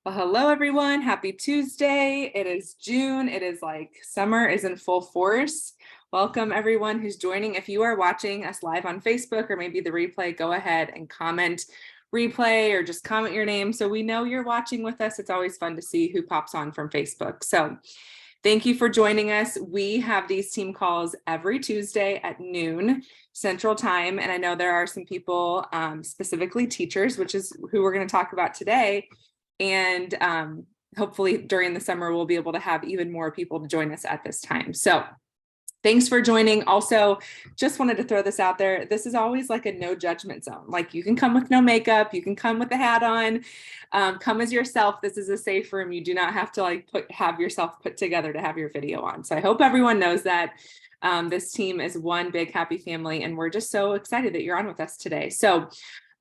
Well, hello everyone. Happy Tuesday. It is June. It is like summer is in full force. Welcome everyone who's joining. If you are watching us live on Facebook or maybe the replay, go ahead and comment replay or just comment your name so we know you're watching with us. It's always fun to see who pops on from Facebook. So thank you for joining us. We have these team calls every Tuesday at noon Central Time. And I know there are some people, specifically teachers, which is who we're going to talk about today. And hopefully during the summer, we'll be able to have even more people to join us at this time. So thanks for joining. Also, just wanted to throw this out there. This is always like a no judgment zone. Like you can come with no makeup, you can come with a hat on, come as yourself. This is a safe room. You do not have to have yourself put together to have your video on. So I hope everyone knows that. This team is one big happy family, and we're just so excited that you're on with us today. So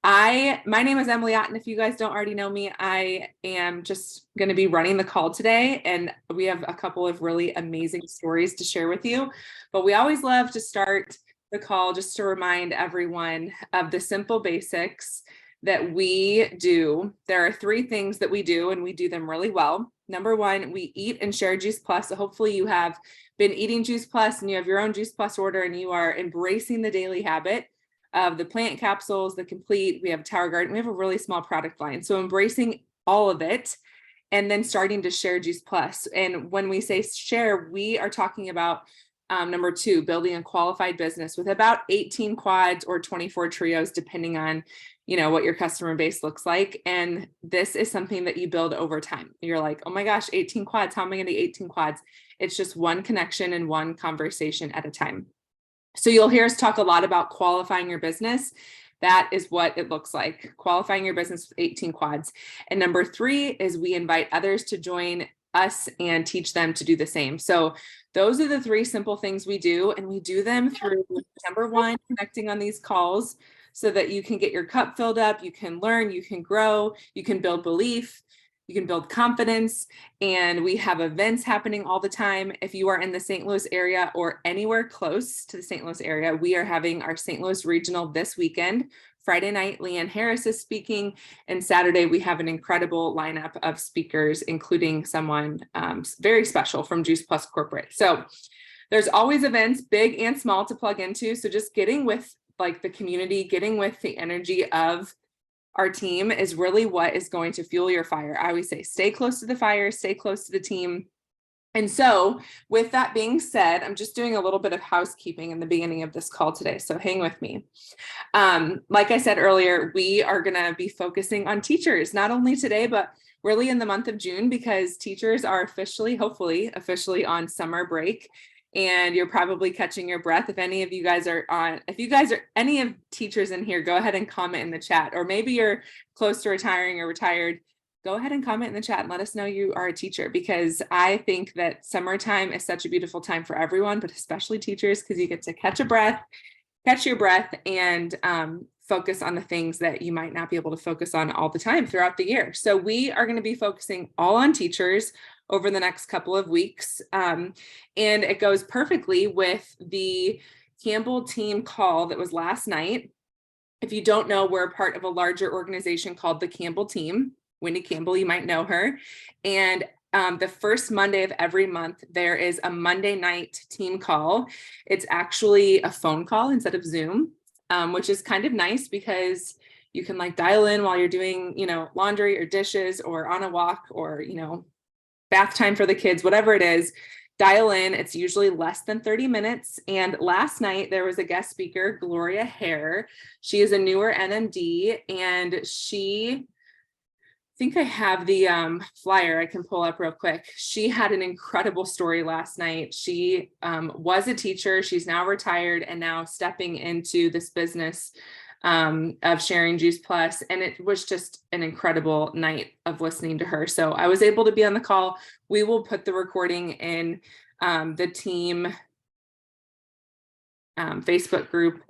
my name is Emily Otten. If you guys don't already know me, I am just going to be running the call today, and we have a couple of really amazing stories to share with you. But we always love to start the call just to remind everyone of the simple basics that we do. There are 3 things that we do, and we do them really well. Number 1, we eat and share Juice Plus. So hopefully you have been eating Juice Plus and you have your own Juice Plus order and you are embracing the daily habit of the plant capsules, the complete, we have Tower Garden, we have a really small product line. So embracing all of it and then starting to share Juice Plus. And when we say share, we are talking about number 2, building a qualified business with about 18 quads or 24 trios, depending on, what your customer base looks like. And this is something that you build over time. You're like, oh my gosh, 18 quads. How am I going to get 18 quads? It's just one connection and one conversation at a time. So you'll hear us talk a lot about qualifying your business. That is what it looks like, qualifying your business with 18 quads. And number 3 is we invite others to join us and teach them to do the same. So those are the 3 simple things we do. And we do them through, number 1, connecting on these calls so that you can get your cup filled up, you can learn, you can grow, you can build belief, you can build confidence, and we have events happening all the time. If you are in the St. Louis area or anywhere close to the St. Louis area, we are having our St. Louis Regional this weekend. Friday night, Leanne Harris is speaking, and Saturday we have an incredible lineup of speakers, including someone very special from Juice Plus Corporate. So there's always events, big and small, to plug into. So just getting with the community, getting with the energy of our team is really what is going to fuel your fire. I always say, stay close to the fire, stay close to the team. And so with that being said, I'm just doing a little bit of housekeeping in the beginning of this call today. So hang with me. Like I said earlier, we are going to be focusing on teachers, not only today, but really in the month of June, because teachers are hopefully officially on summer break. And you're probably catching your breath. If any of you guys are any of teachers in here, go ahead and comment in the chat. Or maybe you're close to retiring or retired, go ahead and comment in the chat and let us know you are a teacher, because I think that summertime is such a beautiful time for everyone, but especially teachers, because you get to catch your breath and focus on the things that you might not be able to focus on all the time throughout the year. So we are going to be focusing all on teachers over the next couple of weeks. And it goes perfectly with the Campbell team call that was last night. If you don't know, we're a part of a larger organization called the Campbell team. Wendy Campbell, you might know her. And the first Monday of every month, there is a Monday night team call. It's actually a phone call instead of Zoom, which is kind of nice because you can dial in while you're doing, laundry or dishes or on a walk or, bath time for the kids, whatever it is, dial in. It's usually less than 30 minutes. And last night there was a guest speaker, Gloria Hare. She is a newer NMD, and I think I have the flyer I can pull up real quick. She had an incredible story last night. She was a teacher. She's now retired and now stepping into this business of sharing Juice Plus. And it was just an incredible night of listening to her. So I was able to be on the call. We will put the recording in the team Facebook group.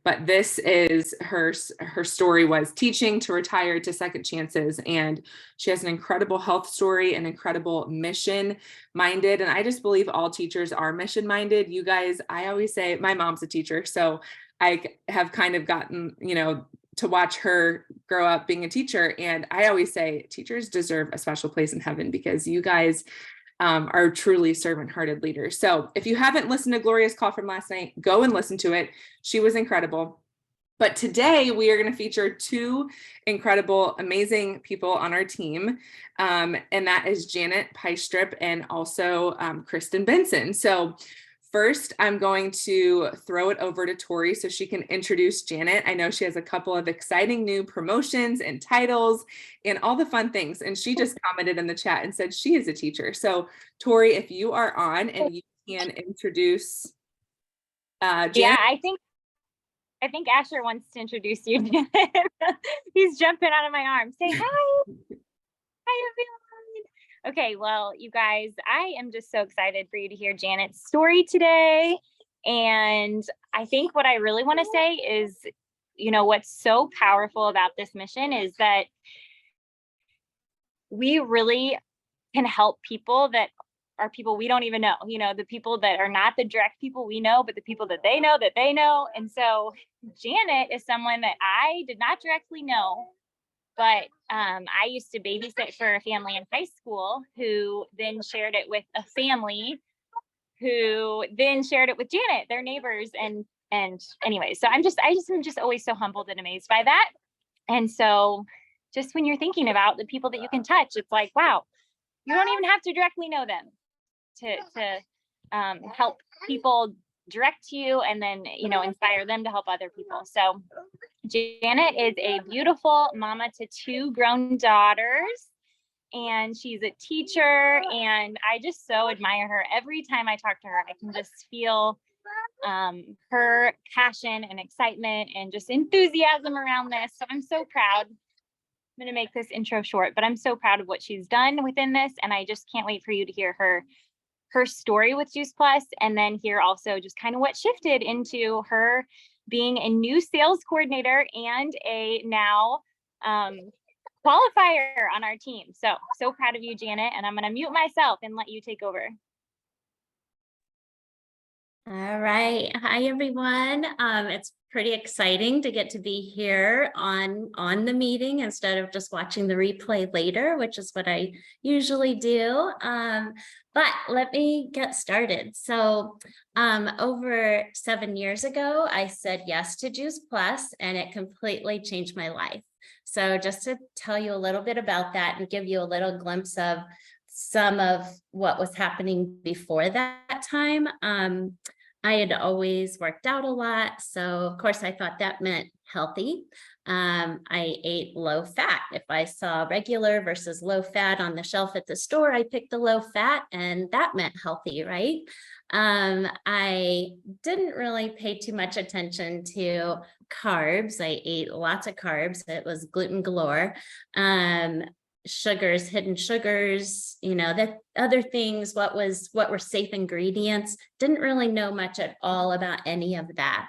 But this is her story was teaching to retire to second chances. And she has an incredible health story, an incredible mission minded. And I just believe all teachers are mission minded. You guys, I always say my mom's a teacher. So I have kind of gotten, to watch her grow up being a teacher. And I always say teachers deserve a special place in heaven because you guys are truly servant-hearted leaders. So if you haven't listened to Gloria's call from last night, go and listen to it. She was incredible. But today we are going to feature two incredible, amazing people on our team. And that is Janet Peistrup and also Kristin Benson. So first, I'm going to throw it over to Tori so she can introduce Janet. I know she has a couple of exciting new promotions and titles and all the fun things. And she just commented in the chat and said she is a teacher. So Tori, if you are on and you can introduce Janet. Yeah, I think Asher wants to introduce you. He's jumping out of my arms. Say hi. Hi, everyone. Okay, well, you guys, I am just so excited for you to hear Janet's story today. And I think what I really want to say is, what's so powerful about this mission is that we really can help people that are people we don't even know, the people that are not the direct people we know, but the people that they know. And so Janet is someone that I did not directly know, but I used to babysit for a family in high school who then shared it with a family who then shared it with Janet, their neighbors. And anyway, so I'm just always so humbled and amazed by that. And so just when you're thinking about the people that you can touch, it's like, wow, you don't even have to directly know them to help people direct you and then, inspire them to help other people. So Janet is a beautiful mama to two grown daughters, and she's a teacher, and I just so admire her. Every time I talk to her, I can just feel her passion and excitement and just enthusiasm around this. So I'm so proud. I'm going to make this intro short, but I'm so proud of what she's done within this, and I just can't wait for you to hear her story with Juice Plus, and then hear also just kind of what shifted into her being a new sales coordinator and a now qualifier on our team. So proud of you, Janet, and I'm going to mute myself and let you take over. All right. Hi, everyone. It's pretty exciting to get to be here on the meeting instead of just watching the replay later, which is what I usually do. But let me get started. So over 7 years ago, I said yes to Juice Plus, and it completely changed my life. So just to tell you a little bit about that and give you a little glimpse of some of what was happening before that time. I had always worked out a lot. So of course I thought that meant healthy. I ate low fat. If I saw regular versus low fat on the shelf at the store, I picked the low fat, and that meant healthy, right? I didn't really pay too much attention to carbs. I ate lots of carbs. It was gluten galore. Sugars, hidden sugars, that other things, what were safe ingredients, didn't really know much at all about any of that.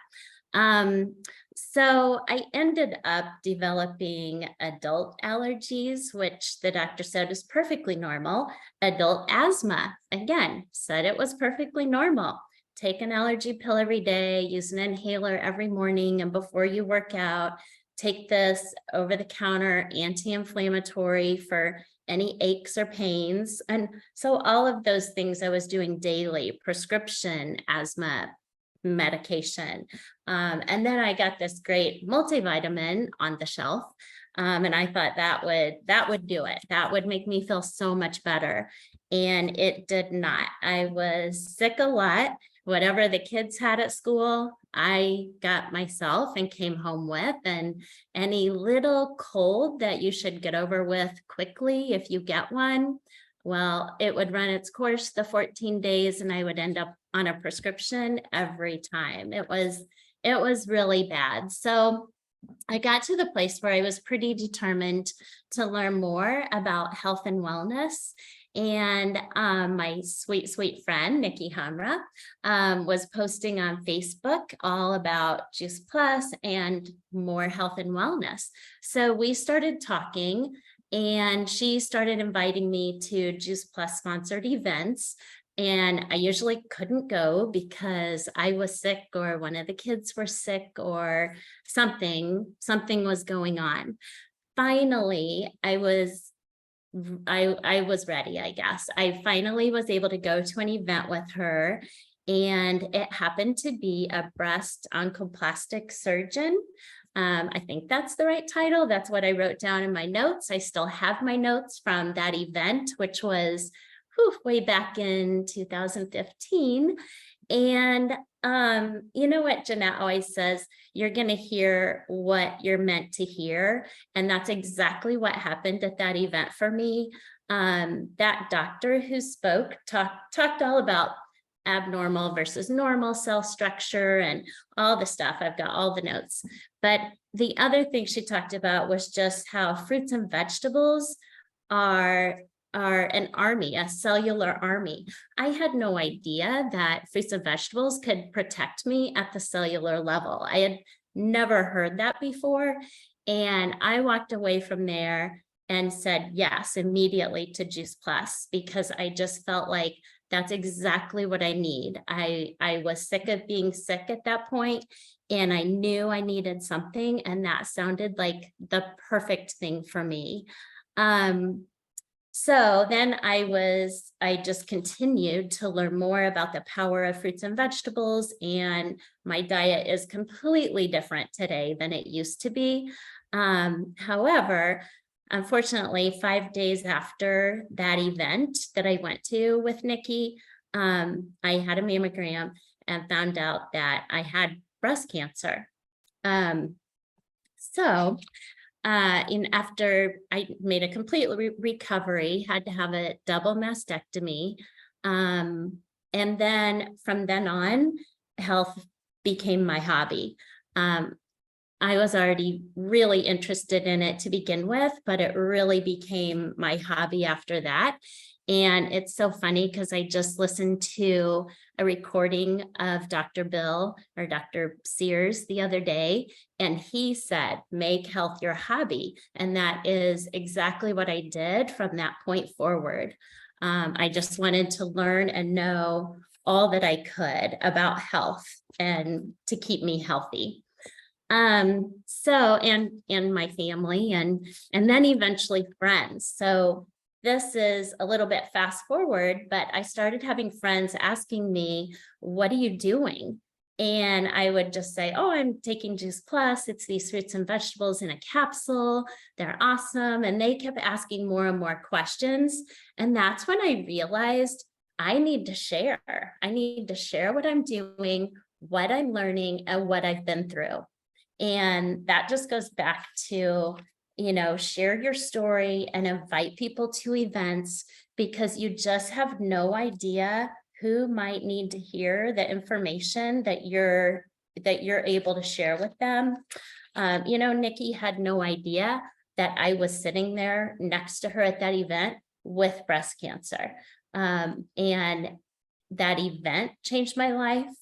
So I ended up developing adult allergies, which the doctor said was perfectly normal. Adult asthma, again, said it was perfectly normal. Take an allergy pill every day, use an inhaler every morning and before you work out. Take this over-the-counter anti-inflammatory for any aches or pains. And so all of those things I was doing daily, prescription asthma medication. And then I got this great multivitamin on the shelf. And I thought that would do it. That would make me feel so much better. And it did not. I was sick a lot. Whatever the kids had at school, I got myself and came home with, and any little cold that you should get over with quickly if you get one, well, it would run its course the 14 days and I would end up on a prescription every time. It was really bad. So I got to the place where I was pretty determined to learn more about health and wellness. And my sweet, sweet friend, Nikki Hamra, was posting on Facebook all about Juice Plus and more health and wellness. So we started talking, and she started inviting me to Juice Plus sponsored events And I usually couldn't go because I was sick or one of the kids were sick or something was going on. Finally, I was ready, I guess. I finally was able to go to an event with her, and it happened to be a breast oncoplastic surgeon. I think that's the right title. That's what I wrote down in my notes. I still have my notes from that event, which was way back in 2015. And you know what Jeanette always says, you're going to hear what you're meant to hear. And that's exactly what happened at that event for me. That doctor who spoke talked all about abnormal versus normal cell structure and all the stuff. I've got all the notes. But the other thing she talked about was just how fruits and vegetables are an army, a cellular army. I had no idea that fruits and vegetables could protect me at the cellular level. I had never heard that before. And I walked away from there and said yes immediately to Juice Plus, because I just felt like that's exactly what I need. I was sick of being sick at that point, and I knew I needed something, and that sounded like the perfect thing for me. So then I just continued to learn more about the power of fruits and vegetables, and my diet is completely different today than it used to be. However, unfortunately, 5 days after that event that I went to with Nikki, I had a mammogram and found out that I had breast cancer. And after I made a complete recovery, had to have a double mastectomy. And then from then on, health became my hobby. I was already really interested in it to begin with, but it really became my hobby after that. And it's so funny because I just listened to a recording of Dr. Bill or Dr. Sears the other day, and he said, make health your hobby. And that is exactly what I did from that point forward. I just wanted to learn and know all that I could about health and to keep me healthy. So, and my family and then eventually friends. So this is a little bit fast forward, but I started having friends asking me, what are you doing? And I would just say, oh, I'm taking Juice Plus. It's these fruits and vegetables in a capsule. They're awesome. And they kept asking more and more questions. And that's when I realized I need to share. I need to share what I'm doing, what I'm learning, and what I've been through. And that just goes back to, share your story and invite people to events, because you just have no idea who might need to hear the information that you're able to share with them. Nikki had no idea that I was sitting there next to her at that event with breast cancer. And that event changed my life.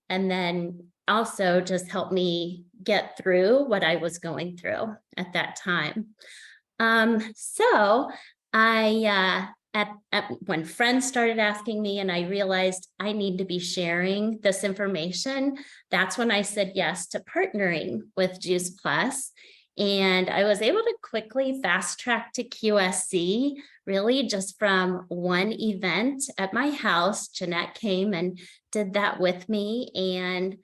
And then also just helped me get through what I was going through at that time. So when friends started asking me and I realized I need to be sharing this information, that's when I said yes to partnering with Juice Plus. And I was able to quickly fast track to QSC, really just from one event at my house. Jeanette came and did that with me, and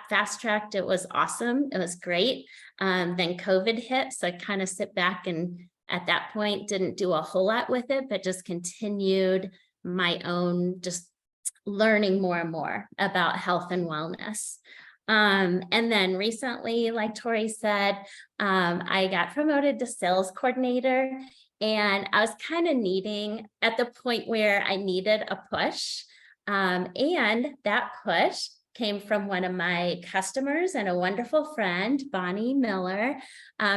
fast tracked. It was awesome. It was great. Then COVID hit, so I kind of sit back and at that point didn't do a whole lot with it, but just continued my own just learning more and more about health and wellness. And then recently, like Tori said, I got promoted to sales coordinator, and I was kind of needing at the point where I needed a push. And that push came from one of my customers and a wonderful friend, Bonnie Miller,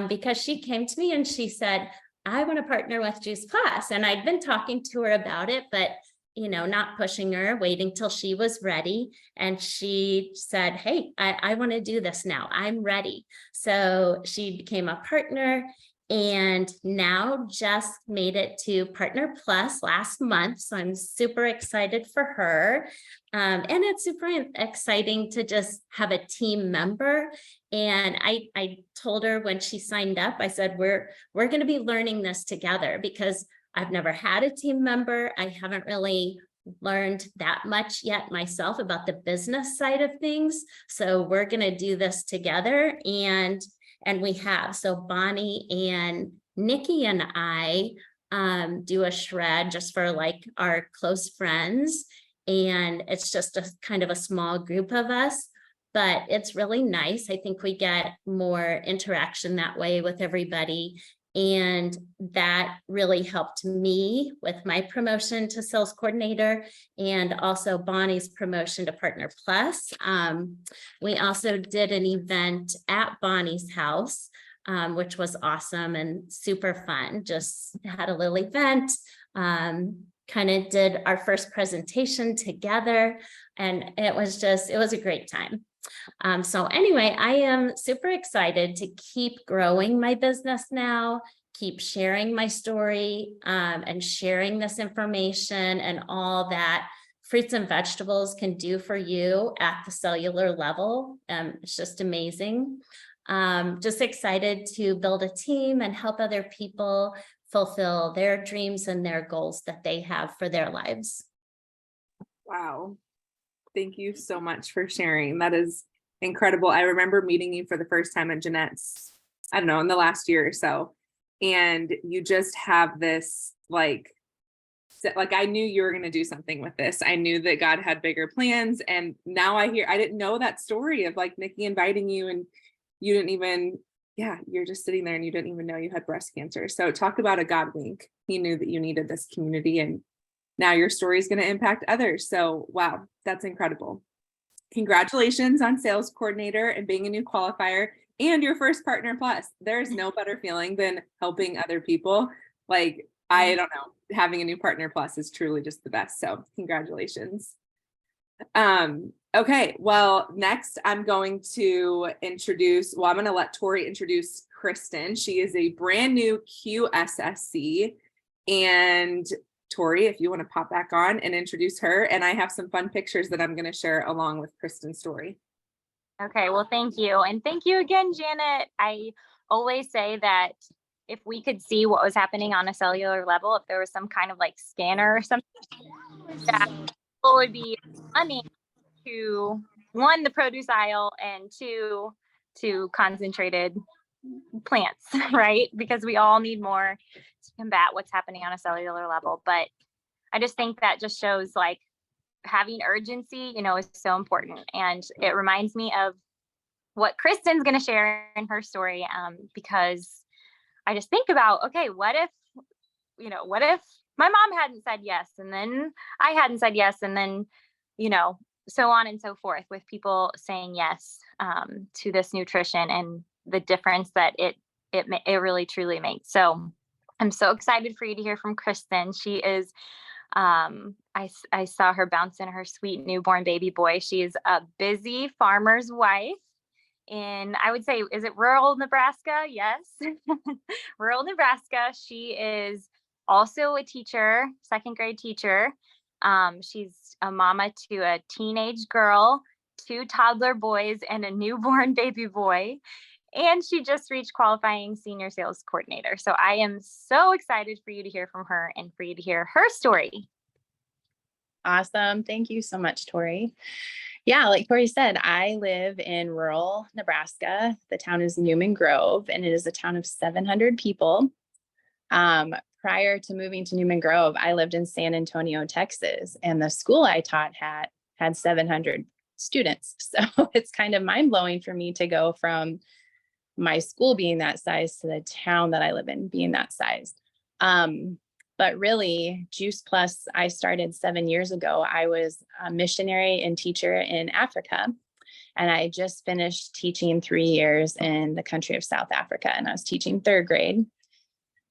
because she came to me and she said, I want to partner with Juice Plus. And I'd been talking to her about it, but not pushing her, waiting till she was ready. And she said, hey, I want to do this now. I'm ready. So she became a partner and now just made it to Partner Plus last month. So I'm super excited for her. And it's super exciting to just have a team member. And I told her when she signed up, I said, we're going to be learning this together because I've never had a team member. I haven't really learned that much yet myself about the business side of things. So we're going to do this together. And we have. So Bonnie and Nikki and I do a shred just for like our close friends. And it's just a kind of a small group of us, but it's really nice. I think we get more interaction that way with everybody. And that really helped me with my promotion to sales coordinator and also Bonnie's promotion to Partner Plus. We also did an event at Bonnie's house, which was awesome and super fun. Just had a little event, kind of did our first presentation together, and it was a great time. So anyway, I am super excited to keep growing my business now, keep sharing my story, and sharing this information and all that fruits and vegetables can do for you at the cellular level. It's just amazing. Just excited to build a team and help other people fulfill their dreams and their goals that they have for their lives. Wow. Thank you so much for sharing. That is incredible. I remember meeting you for the first time at Jeanette's, I don't know, in the last year or so. And you just have this like I knew you were going to do something with this. I knew that God had bigger plans. And now I didn't know that story of like Nikki inviting you and you didn't even, you're just sitting there and you didn't even know you had breast cancer. So talk about a God wink. He knew that you needed this community and now your story is going to impact others. So wow, that's incredible. Congratulations on sales coordinator and being a new qualifier and your first Partner Plus. There's no better feeling than helping other people. Like, I don't know, having a new Partner Plus is truly just the best. So congratulations. Okay, well, next I'm going to I'm going to let Tori introduce Kristin. She is a brand new QSSC. And Tori, if you want to pop back on and introduce her, and I have some fun pictures that I'm going to share along with Kristin's story. Okay, well, thank you. And thank you again, Janet. I always say that if we could see what was happening on a cellular level, if there was some kind of like scanner or something, that people would be running to, one, the produce aisle, and two, to concentrated plants, right? Because we all need more to combat what's happening on a cellular level. But I just think that just shows like having urgency, is so important. And it reminds me of what Kristin's going to share in her story, because I just think about, okay, what if my mom hadn't said yes, and then I hadn't said yes, and then, so on and so forth, with people saying yes to this nutrition and the difference that it really truly makes. So I'm so excited for you to hear from Kristin. She is, I saw her bouncing her sweet newborn baby boy. She is a busy farmer's wife in, I would say, is it rural Nebraska? Yes. Rural Nebraska. She is also a teacher, second grade teacher. She's a mama to a teenage girl, 2 toddler boys, and a newborn baby boy. And she just reached qualifying senior sales coordinator. So I am so excited for you to hear from her and for you to hear her story. Awesome. Thank you so much, Tori. Yeah, like Tori said, I live in rural Nebraska. The town is Newman Grove, and it is a town of 700 people. Prior to moving to Newman Grove, I lived in San Antonio, Texas, and the school I taught had 700 students. So it's kind of mind-blowing for me to go from my school being that size to the town that I live in being that size. But really, Juice Plus, I started 7 years ago. I was a missionary and teacher in Africa, and I just finished teaching 3 years in the country of South Africa, and I was teaching 3rd grade.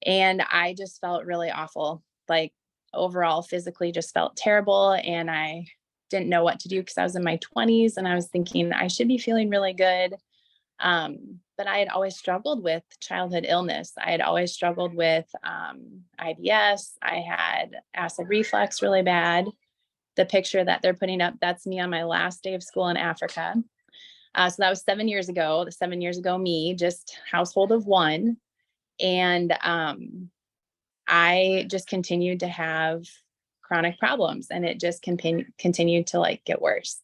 And I just felt really awful. Like, overall physically just felt terrible, and I didn't know what to do because I was in my 20s and I was thinking I should be feeling really good. But I had always struggled with childhood illness. I had always struggled with IBS. I had acid reflux really bad. The picture that they're putting up, that's me on my last day of school in Africa. So that was 7 years ago. The 7 years ago me, just household of one. And I just continued to have chronic problems, and it just continued to like get worse.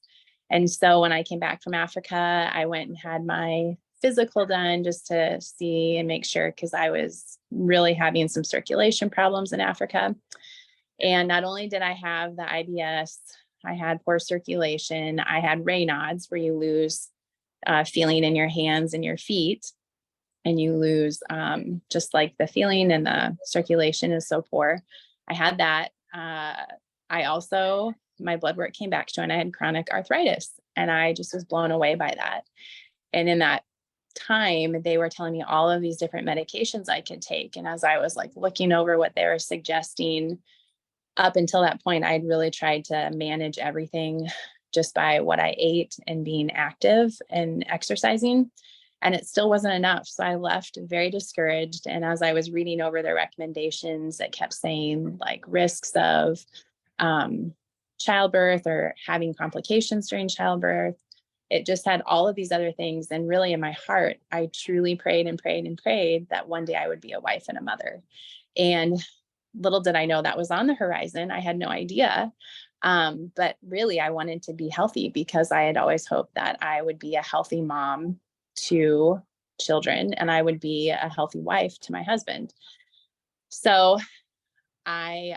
And so when I came back from Africa, I went and had my physical done just to see and make sure, because I was really having some circulation problems in Africa. And not only did I have the IBS, I had poor circulation, I had Raynaud's, where you lose feeling in your hands and your feet, and you lose just like the feeling, and the circulation is so poor. I had that. I also, my blood work came back showing I had chronic arthritis, and I just was blown away by that. And in that time, they were telling me all of these different medications I could take. And as I was like looking over what they were suggesting, up until that point, I'd really tried to manage everything just by what I ate and being active and exercising. And it still wasn't enough. So I left very discouraged. And as I was reading over their recommendations, it kept saying like risks of childbirth or having complications during childbirth. It just had all of these other things. And really in my heart, I truly prayed and prayed and prayed that one day I would be a wife and a mother. And little did I know that was on the horizon. I had no idea. But really, I wanted to be healthy, because I had always hoped that I would be a healthy mom to children, and I would be a healthy wife to my husband. So I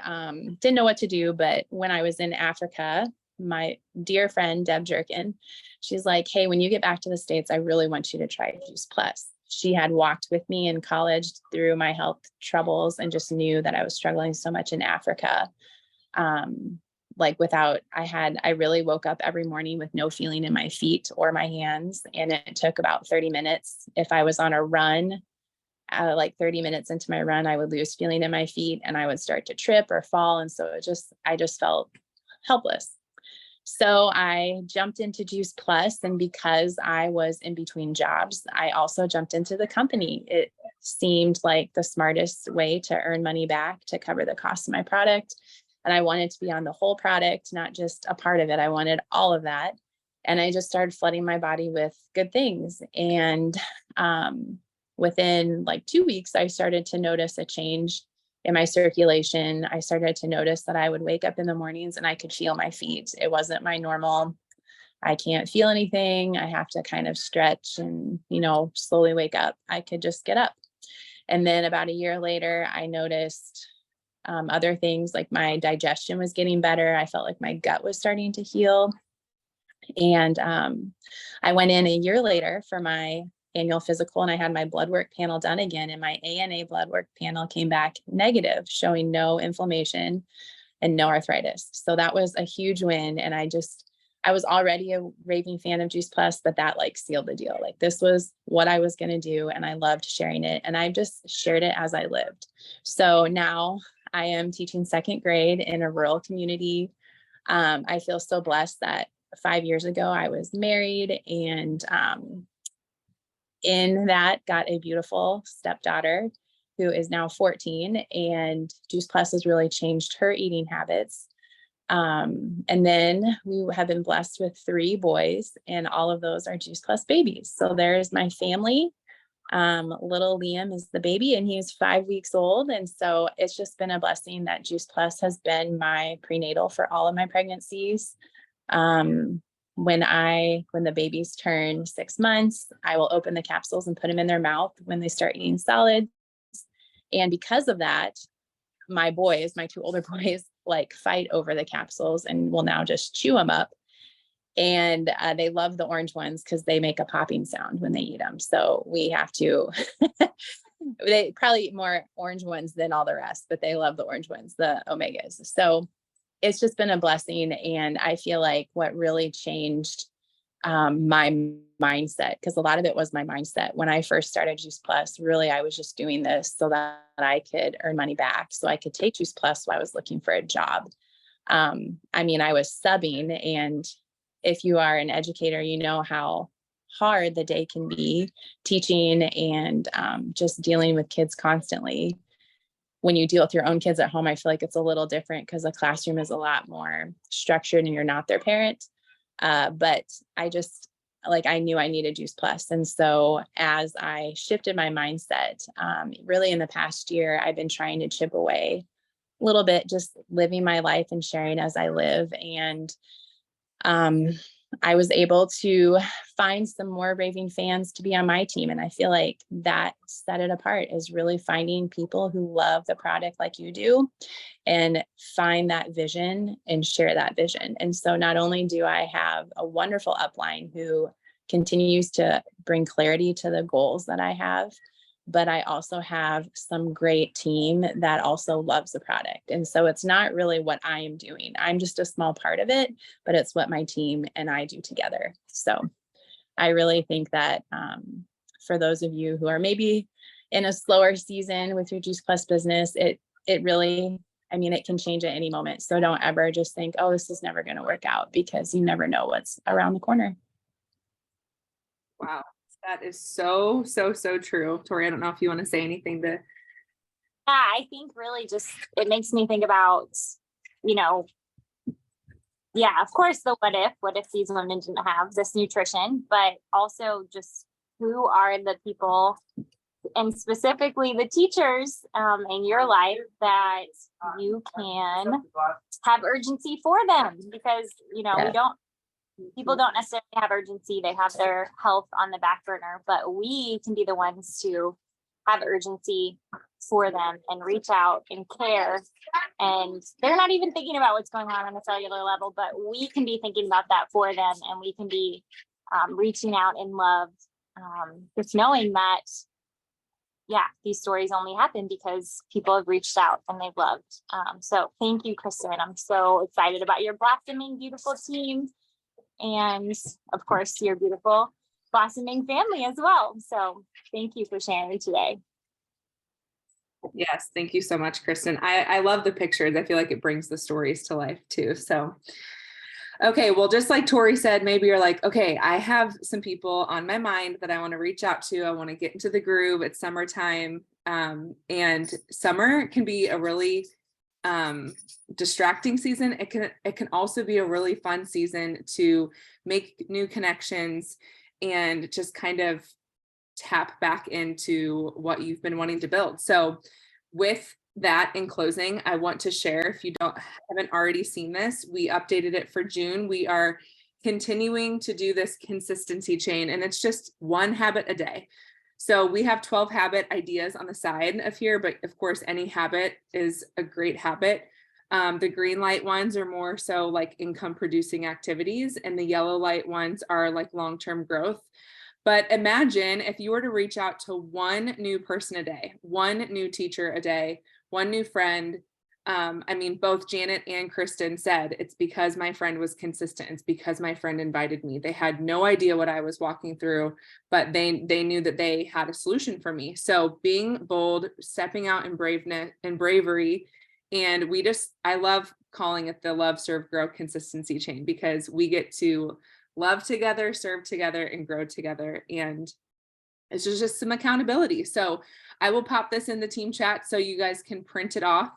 didn't know what to do. But when I was in Africa, my dear friend, Deb Jerkin, she's like, hey, when you get back to the States, I really want you to try Juice Plus. She had walked with me in college through my health troubles and just knew that I was struggling so much in Africa. I really woke up every morning with no feeling in my feet or my hands. And it took about 30 minutes. If I was on a run, like 30 minutes into my run, I would lose feeling in my feet and I would start to trip or fall. And so I just felt helpless. So I jumped into Juice Plus, and because I was in between jobs, I also jumped into the company. It seemed like the smartest way to earn money back to cover the cost of my product. And I wanted to be on the whole product, not just a part of it. I wanted all of that. And I just started flooding my body with good things. And within like 2 weeks, I started to notice a change in my circulation. I started to notice that I would wake up in the mornings and I could feel my feet. It wasn't my normal, I can't feel anything, I have to kind of stretch and, slowly wake up. I could just get up. And then about a year later, I noticed other things, like my digestion was getting better. I felt like my gut was starting to heal. And I went in a year later for my annual physical, and I had my blood work panel done again, and my ANA blood work panel came back negative, showing no inflammation and no arthritis. So that was a huge win. And I was already a raving fan of Juice Plus, but that like sealed the deal. Like this was what I was going to do. And I loved sharing it. And I just shared it as I lived. So now I am teaching second grade in a rural community. I feel so blessed that 5 years ago I was married, and in that got a beautiful stepdaughter who is now 14, and Juice Plus has really changed her eating habits. And then we have been blessed with 3 boys, and all of those are Juice Plus babies. So there's my family. Little Liam is the baby, and he is 5 weeks old. And so it's just been a blessing that Juice Plus has been my prenatal for all of my pregnancies. When the babies turn 6 months, I will open the capsules and put them in their mouth when they start eating solids. And because of that, my 2 older boys, like fight over the capsules and will now just chew them up. And they love the orange ones because they make a popping sound when they eat them. So we have to, they probably eat more orange ones than all the rest, but they love the orange ones, the omegas. So it's just been a blessing. And I feel like what really changed my mindset, because a lot of it was my mindset. When I first started Juice Plus, really, I was just doing this so that I could earn money back, so I could take Juice Plus while I was looking for a job. I mean, I was subbing, and if you are an educator, you know how hard the day can be teaching and just dealing with kids constantly. When you deal with your own kids at home, I feel like it's a little different because the classroom is a lot more structured and you're not their parent. But I knew I needed Juice Plus. And so as I shifted my mindset, really in the past year, I've been trying to chip away a little bit, just living my life and sharing as I live. And I was able to find some more raving fans to be on my team. And I feel like that set it apart, is really finding people who love the product like you do and find that vision and share that vision. And so not only do I have a wonderful upline who continues to bring clarity to the goals that I have, but I also have some great team that also loves the product. And so it's not really what I am doing. I'm just a small part of it, but it's what my team and I do together. So I really think that for those of you who are maybe in a slower season with your Juice Plus business, it really, I mean, it can change at any moment. So don't ever just think, oh, this is never going to work out, because you never know what's around the corner. Wow. That is so, so, so true. Tori, I don't know if you want to say anything to. Yeah, I think really just, it makes me think about, yeah, of course, the what if these women didn't have this nutrition, but also just who are the people, and specifically the teachers in your life, that you can have urgency for them, because, people don't necessarily have urgency. They have their health on the back burner, but we can be the ones to have urgency for them and reach out and care. And they're not even thinking about what's going on a cellular level, but we can be thinking about that for them. And we can be reaching out in love, just knowing that, yeah, these stories only happen because people have reached out and they've loved. So thank you, Kristin. I'm so excited about your blossoming, beautiful team. And of course, your beautiful blossoming family as well. So thank you for sharing today. Yes, thank you so much, Kristin. I love the pictures. I feel like it brings the stories to life too. So, okay, well, just like Tori said, maybe you're like, okay, I have some people on my mind that I want to reach out to. I want to get into the groove. It's summertime. And summer can be a really distracting season. It can also be a really fun season to make new connections and just kind of tap back into what you've been wanting to build. So with that, in closing, I want to share, if you haven't already seen this, we updated it for June. We are continuing to do this consistency chain, and it's just one habit a day. So we have 12 habit ideas on the side of here, but of course, any habit is a great habit. The green light ones are more so like income producing activities, and the yellow light ones are like long-term growth. But imagine if you were to reach out to one new person a day, one new teacher a day, one new friend. I mean, both Janet and Kristin said, it's because my friend was consistent. It's because my friend invited me. They had no idea what I was walking through, but they knew that they had a solution for me. So being bold, stepping out in bravery. And I love calling it the love, serve, grow consistency chain, because we get to love together, serve together, and grow together. And it's just some accountability. So I will pop this in the team chat so you guys can print it off.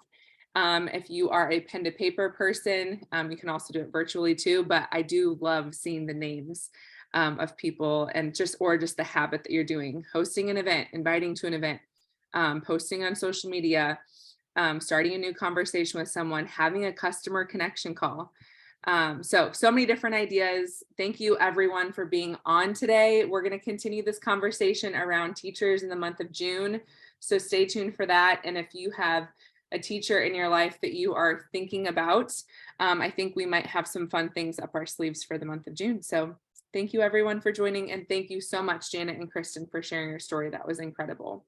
If you are a pen to paper person, you can also do it virtually too, but I do love seeing the names of people, and just the habit that you're doing, hosting an event, inviting to an event, posting on social media, starting a new conversation with someone, having a customer connection call. So many different ideas. Thank you everyone for being on today. We're going to continue this conversation around teachers in the month of June. So stay tuned for that. And if you have a teacher in your life that you are thinking about, I think we might have some fun things up our sleeves for the month of June. So thank you everyone for joining. And thank you so much, Janet and Kristin, for sharing your story. That was incredible.